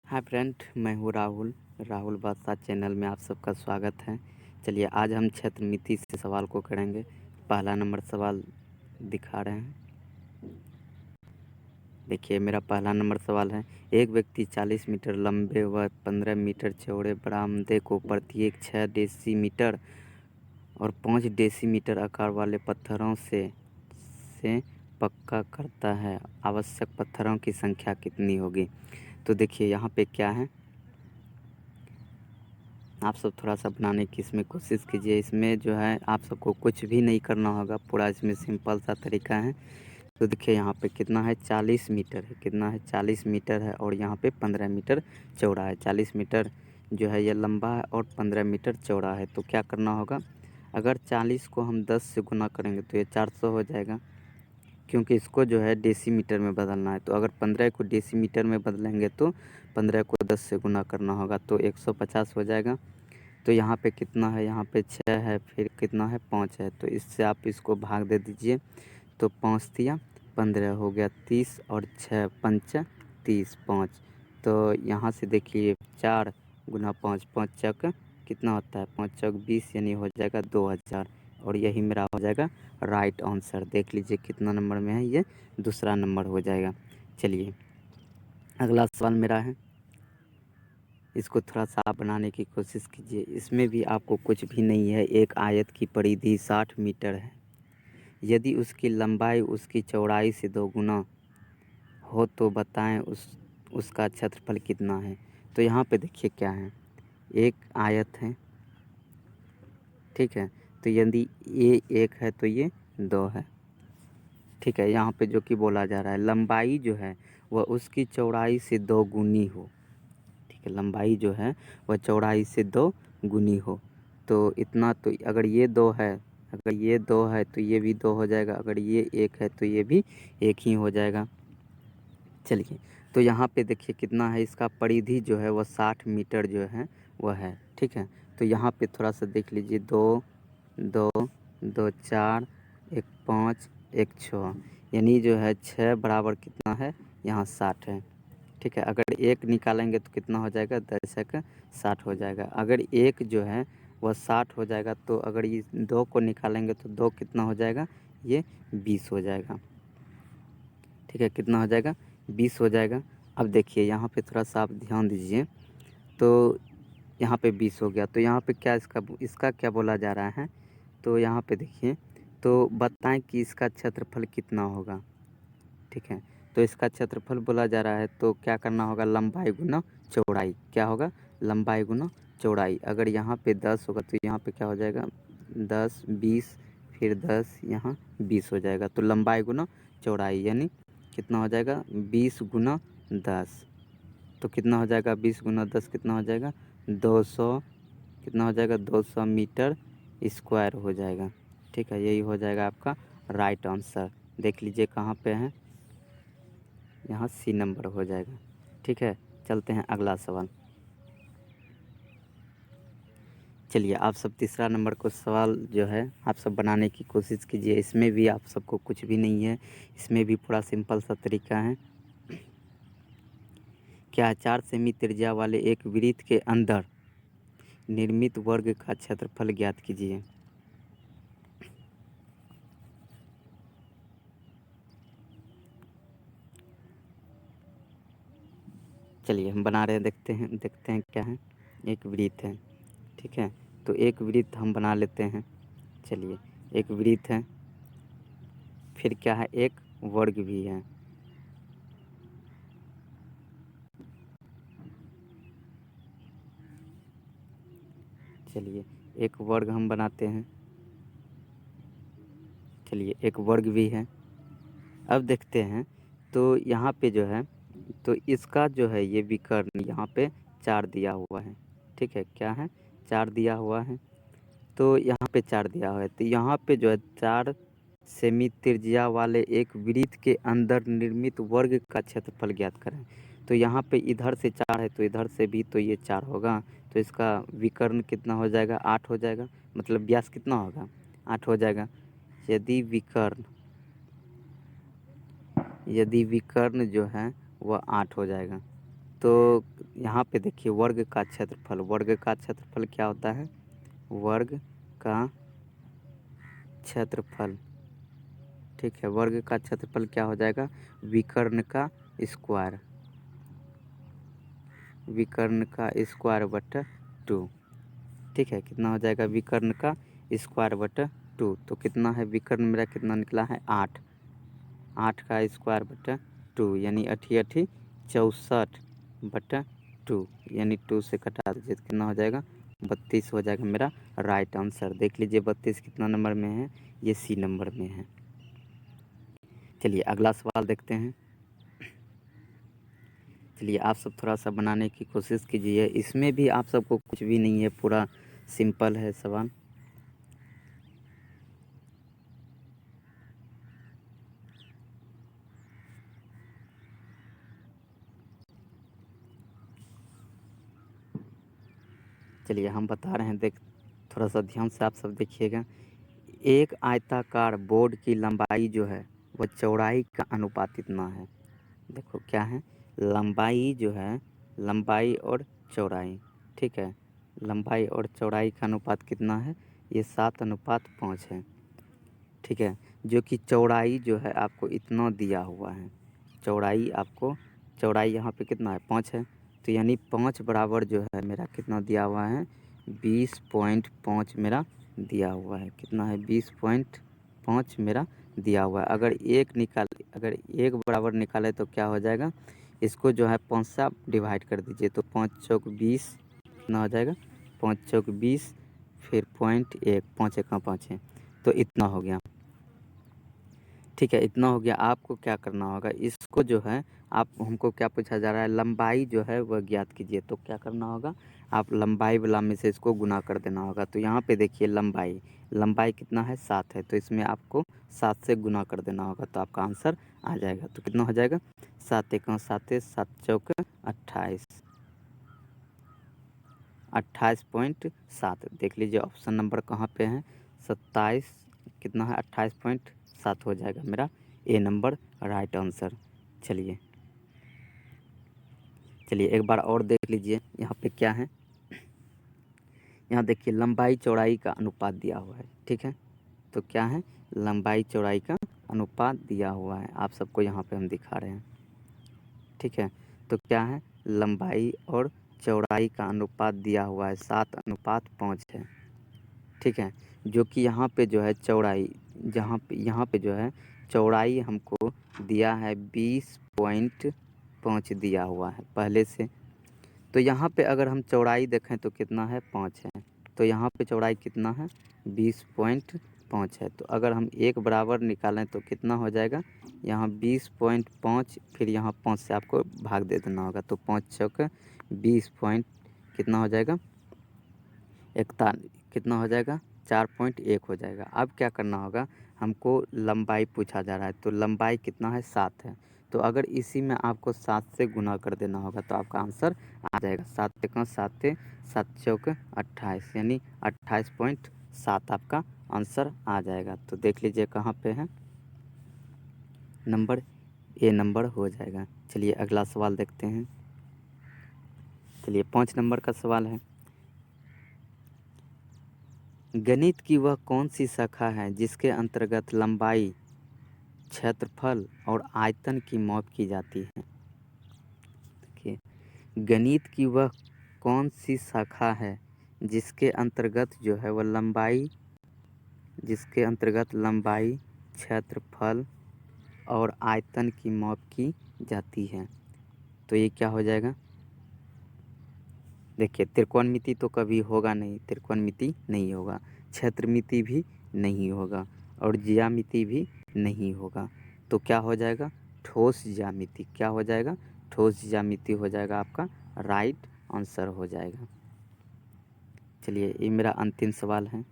Hi friend, मैं हूँ राहुल। राहुल बादशाह चैनल में आप सबका स्वागत है। चलिए आज हम क्षेत्रमिति से सवाल को करेंगे। पहला नंबर सवाल दिखा रहे हैं। देखिए मेरा पहला नंबर सवाल है, एक व्यक्ति 40 मीटर लंबे व 15 मीटर चौड़े बरामदे को प्रत्येक 6 डेसीमीटर और 5 डेसीमीटर आकार वाले पत्थरों से पक्का करता है। आवश्यक पत्थरों की संख्या कितनी होगी? तो देखिए यहाँ पे क्या है, आप सब थोड़ा सा बनाने की इसमें कोशिश कीजिए। इसमें जो है आप सबको कुछ भी नहीं करना होगा, पूरा इसमें सिंपल सा तरीका है। तो देखिए यहाँ पे कितना है, 40 मीटर है। कितना है, 40 मीटर है और यहाँ पे 15 मीटर चौड़ा है। 40 मीटर जो है ये लंबा है और 15 मीटर चौड़ा है। तो क्या करना होगा, अगर 40 को हम 10 से गुना करेंगे तो ये 400 हो जाएगा, क्योंकि इसको जो है डेसीमीटर में बदलना है। तो अगर 15 को डेसीमीटर में बदलेंगे तो 15 को 10 से गुना करना होगा, तो 150 हो जाएगा। तो यहाँ पे कितना है, यहाँ पे 6 है, फिर कितना है, 5 है। तो इससे आप इसको भाग दे दीजिए। तो 5 तिया 15 हो गया 30 और 6 पंच 30, 5। तो यहाँ से देखिए 4 गुना 5, 5 चक कितना होता है, 5 चक 20, यानी हो जाएगा 2000। और यही मेरा हो जाएगा राइट आंसर। देख लीजिए कितना नंबर में है, ये दूसरा नंबर हो जाएगा। चलिए अगला सवाल मेरा है, इसको थोड़ा सा आप बनाने की कोशिश कीजिए। इसमें भी आपको कुछ भी नहीं है। एक आयत की परिधि 60 मीटर है। यदि उसकी लंबाई उसकी चौड़ाई से 2 गुना हो तो बताएं उसका क्षेत्रफल कितना है। तो यहाँ पे देखिए क्या है, एक आयत है, ठीक है। तो यदि ये 1 है तो ये 2 है, ठीक है। यहाँ पे जो कि बोला जा रहा है लंबाई जो है वह उसकी चौड़ाई से 2 गुनी हो, ठीक है। लंबाई जो है वह चौड़ाई से 2 गुनी हो। तो इतना, तो अगर ये 2 है, अगर ये 2 है तो ये भी 2 हो जाएगा। अगर ये 1 है तो ये भी 1 ही हो जाएगा। चलिए तो यहाँ पे देखिए कितना है, इसका परिधि जो है वह 60 मीटर जो है वह है, ठीक है। तो यहाँ पे थोड़ा सा देख लीजिए, 2 2 2 4 1 5 1 6, यानी जो है 6 बराबर कितना है, यहाँ 60 है, ठीक है। अगर 1 निकालेंगे तो कितना हो जाएगा, 10 1 60 हो जाएगा। अगर 1 जो है वह 60 हो जाएगा, तो अगर ये 2 को निकालेंगे तो 2 कितना हो जाएगा, ये 20 हो जाएगा, ठीक है। कितना हो जाएगा, 20 हो जाएगा। अब देखिए यहाँ पे थोड़ा सा आप ध्यान दीजिए। तो यहाँ पे 20 हो गया, तो यहाँ पे क्या इसका क्या बोला जा रहा है, तो यहाँ पे देखिए, तो बताएं कि इसका क्षेत्रफल कितना होगा, ठीक है। तो इसका क्षेत्रफल बोला जा रहा है, तो क्या करना होगा, लंबाई गुना चौड़ाई। क्या होगा, लंबाई गुना चौड़ाई। अगर यहाँ पे 10 होगा तो यहाँ पे क्या हो जाएगा, 10 20 फिर 10 यहाँ 20 हो जाएगा। तो लंबाई गुना चौड़ाई यानी कितना हो जाएगा, 20 गुना 10। तो कितना हो जाएगा, 20 गुना 10 कितना हो जाएगा, 200, कितना हो जाएगा, 200 मीटर स्क्वायर हो जाएगा, ठीक है। यही हो जाएगा आपका राइट आंसर। देख लीजिए कहाँ पे है, यहाँ सी नंबर हो जाएगा, ठीक है। चलते हैं अगला सवाल। चलिए आप सब तीसरा नंबर को सवाल जो है आप सब बनाने की कोशिश कीजिए। इसमें भी आप सबको कुछ भी नहीं है, इसमें भी पूरा सिंपल सा तरीका है। क्या 4 सेमी त्रिज्या वाले एक वृत्त के अंदर निर्मित वर्ग का क्षेत्रफल ज्ञात कीजिए। चलिए हम बना रहे हैं, देखते हैं क्या है। एक वृत्त है, ठीक है। तो एक वृत्त हम बना लेते हैं। चलिए एक वृत्त है, फिर क्या है, एक वर्ग भी है। चलिए एक वर्ग हम बनाते हैं। चलिए एक वर्ग भी है। अब देखते हैं, तो यहाँ पे जो है, तो इसका जो है ये विकर्ण यहाँ पे 4 दिया हुआ है, ठीक है। क्या है, 4 दिया हुआ है। तो यहाँ पे 4 दिया हुआ है, तो यहाँ पे जो है 4 सेमी त्रिज्या वाले एक वृत्त के अंदर निर्मित वर्ग का क्षेत्रफल ज्ञात करें। तो यहाँ पे इधर से 4 है तो इधर से भी तो ये 4 होगा। तो इसका विकर्ण कितना हो जाएगा, 8 हो जाएगा। मतलब व्यास कितना होगा, 8 हो जाएगा। यदि विकर्ण जो है वह 8 हो जाएगा, तो यहाँ पे देखिए वर्ग का क्षेत्रफल, वर्ग का क्षेत्रफल क्या होता है, वर्ग का क्षेत्रफल, ठीक है। वर्ग का क्षेत्रफल क्या हो जाएगा, विकर्ण का स्क्वायर, विकर्ण का स्क्वायर बटा 2, ठीक है। कितना हो जाएगा, विकर्ण का स्क्वायर बटा 2, तो कितना है विकर्ण मेरा कितना निकला है 8, 8 का स्क्वायर बटा 2 यानी 8 64 बटा 2 यानी 2 से कटा दीजिए तो कितना हो जाएगा 32 हो जाएगा मेरा राइट आंसर। देख लीजिए 32 कितना नंबर में है, ये सी नंबर में है। चलिए अगला सवाल देखते हैं। चलिए आप सब थोड़ा सा बनाने की कोशिश कीजिए, इसमें भी आप सबको कुछ भी नहीं है, पूरा सिंपल है सवाल। चलिए हम बता रहे हैं, देख थोड़ा सा ध्यान से आप सब देखिएगा। एक आयताकार बोर्ड की लंबाई जो है वह चौड़ाई का अनुपात इतना है। देखो क्या है, लंबाई जो है, लंबाई और चौड़ाई, ठीक है। लंबाई और चौड़ाई का अनुपात कितना है, ये 7:5 है, ठीक है। जो कि चौड़ाई जो है आपको इतना दिया हुआ है, चौड़ाई आपको, चौड़ाई यहाँ पे कितना है 5 है, तो यानी 5 बराबर जो है मेरा कितना दिया हुआ है 20.5 मेरा दिया हुआ है। कितना है 20.5 मेरा दिया हुआ है। अगर एक बराबर निकाले तो क्या हो जाएगा, इसको जो है 5 से आप डिवाइड कर दीजिए तो 5 चौक 20 कितना हो जाएगा 5 चौक 20 फिर 0.1 5 1 5 है, तो इतना हो गया, ठीक है। इतना हो गया। आपको क्या करना होगा, इसको जो है आप, हमको क्या पूछा जा रहा है, लंबाई जो है वह ज्ञात कीजिए। तो क्या करना होगा, आप लंबाई वाला में से इसको गुना कर देना होगा। तो यहाँ पे देखिए लंबाई, लंबाई कितना है 7 है, तो इसमें आपको 7 से गुना कर देना होगा तो आपका आंसर आ जाएगा। तो कितना हो जाएगा 7 1 7 7 चौक 28, 28.7। देख लीजिए ऑप्शन नंबर कहाँ पे है, 27 कितना है 28.7 हो जाएगा मेरा ए नंबर राइट आंसर। चलिए चलिए एक बार और देख लीजिए यहाँ पे क्या है, यहाँ देखिए लंबाई चौड़ाई का अनुपात दिया हुआ है, ठीक है। तो क्या है, लंबाई चौड़ाई का अनुपात दिया हुआ है, आप सबको यहाँ पे हम दिखा रहे हैं, ठीक है। तो क्या है, लंबाई और चौड़ाई का अनुपात दिया हुआ है 7:5 है, ठीक है। जो कि यहाँ पे जो है चौड़ाई, यहाँ पे जो है चौड़ाई हमको दिया है 20.5 दिया हुआ है पहले से। तो यहाँ पे अगर हम चौड़ाई देखें तो कितना है 5 है, तो यहाँ पे चौड़ाई कितना है 20.5 है। तो अगर हम एक बराबर निकालें तो कितना हो जाएगा, यहाँ 20.5 फिर यहाँ 5 से आपको भाग दे देना होगा, तो 5 चौक 20 पॉइंट कितना हो जाएगा 41, कितना हो जाएगा 4.1 हो जाएगा। अब क्या करना होगा, हमको लंबाई पूछा जा रहा है, तो लंबाई कितना है 7 है, तो अगर इसी में आपको 7 से गुना कर देना होगा तो आपका आंसर आ जाएगा 7 1 7 7 चौक 28 यानी 28.7 आपका आंसर आ जाएगा। तो देख लीजिए कहाँ पे है, नंबर ए नंबर हो जाएगा। चलिए अगला सवाल देखते हैं। चलिए 5 नंबर का सवाल है, गणित की वह कौन सी शाखा है जिसके अंतर्गत लंबाई, क्षेत्रफल और आयतन की माप की जाती है। देखिए गणित की वह कौन सी शाखा है जिसके अंतर्गत जो है वह लंबाई, जिसके अंतर्गत लंबाई, क्षेत्रफल और आयतन की माप की जाती है। तो ये क्या हो जाएगा, देखिए त्रिकोणमिति तो कभी होगा नहीं, त्रिकोणमिति नहीं होगा, क्षेत्रमिति भी नहीं होगा और ज्यामिति भी नहीं होगा। तो क्या हो जाएगा, ठोस ज्यामिति, क्या हो जाएगा ठोस ज्यामिति हो जाएगा, आपका राइट आंसर हो जाएगा। चलिए ये मेरा अंतिम सवाल है।